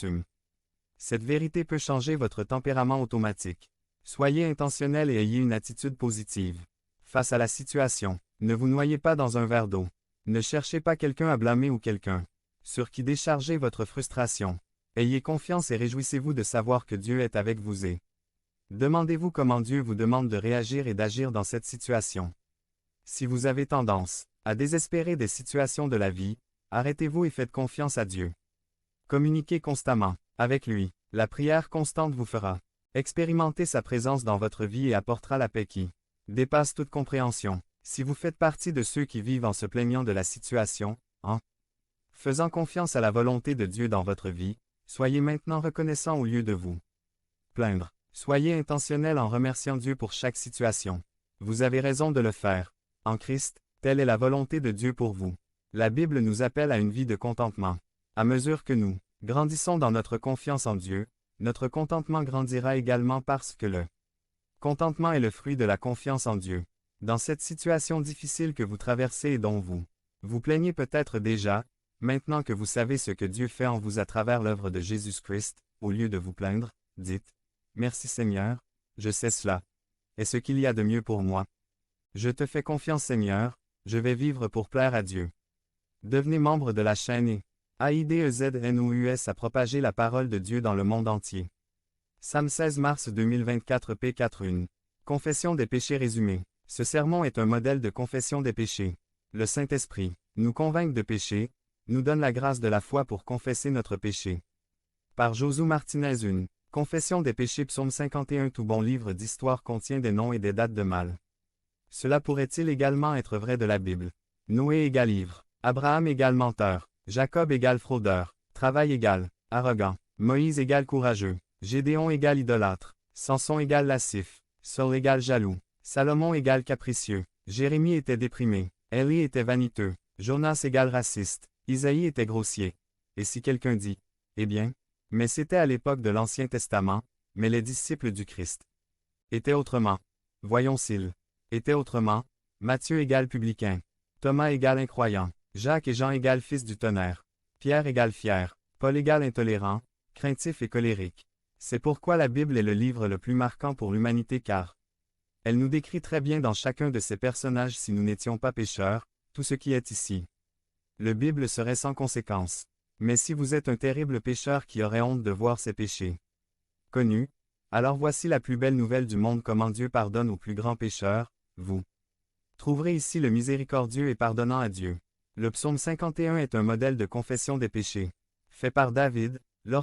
l'amertume. Cette vérité peut changer votre tempérament automatique. Soyez intentionnel et ayez une attitude positive. Face à la situation, ne vous noyez pas dans un verre d'eau. Ne cherchez pas quelqu'un à blâmer ou quelqu'un sur qui décharger votre frustration. Ayez confiance et réjouissez-vous de savoir que Dieu est avec vous et demandez-vous comment Dieu vous demande de réagir et d'agir dans cette situation. Si vous avez tendance à désespérer des situations de la vie, arrêtez-vous et faites confiance à Dieu. Communiquez constamment avec lui. La prière constante vous fera expérimenter sa présence dans votre vie et apportera la paix qui dépasse toute compréhension. Si vous faites partie de ceux qui vivent en se plaignant de la situation, en faisant confiance à la volonté de Dieu dans votre vie, soyez maintenant reconnaissant au lieu de vous plaindre. Soyez intentionnel en remerciant Dieu pour chaque situation. Vous avez raison de le faire. En Christ, telle est la volonté de Dieu pour vous. La Bible nous appelle à une vie de contentement. À mesure que nous grandissons dans notre confiance en Dieu, notre contentement grandira également parce que le contentement est le fruit de la confiance en Dieu. Dans cette situation difficile que vous traversez et dont vous vous plaignez peut-être déjà, maintenant que vous savez ce que Dieu fait en vous à travers l'œuvre de Jésus-Christ, au lieu de vous plaindre, dites « Merci Seigneur, je sais cela. Et ce qu'il y a de mieux pour moi. Je te fais confiance Seigneur, je vais vivre pour plaire à Dieu. » Devenez membre de la chaîne et AIDEZNOUS à propager la parole de Dieu dans le monde entier. Psaume 16 mars 2024 P4 Confession des péchés résumés. Ce sermon est un modèle de confession des péchés. Le Saint-Esprit nous convainc de péché, nous donne la grâce de la foi pour confesser notre péché. Par Josué Martinez 1. Confession des péchés Psaume 51 Tout bon livre d'histoire contient des noms et des dates de mal. Cela pourrait-il également être vrai de la Bible? Noé égale ivre. Abraham égale menteur. Jacob égale fraudeur. Travail égale arrogant. Moïse égale courageux. Gédéon égale idolâtre. Samson égale lascif. Saul égale jaloux. Salomon égale capricieux. Jérémie était déprimé. Élie était vaniteux. Jonas égale raciste. Isaïe était grossier. Et si quelqu'un dit, eh bien, mais c'était à l'époque de l'Ancien Testament, mais les disciples du Christ étaient autrement. Voyons s'ils étaient autrement. Matthieu égale publicain. Thomas égale incroyant. Jacques et Jean égale fils du tonnerre. Pierre égale fier. Paul égale intolérant, craintif et colérique. C'est pourquoi la Bible est le livre le plus marquant pour l'humanité car elle nous décrit très bien dans chacun de ces personnages si nous n'étions pas pécheurs, tout ce qui est ici. Le Bible serait sans conséquence. Mais si vous êtes un terrible pécheur qui aurait honte de voir ses péchés connus, alors voici la plus belle nouvelle du monde comment Dieu pardonne aux plus grands pécheurs, vous trouverez ici le miséricordieux et pardonnant à Dieu. Le psaume 51 est un modèle de confession des péchés, fait par David, lorsqu'il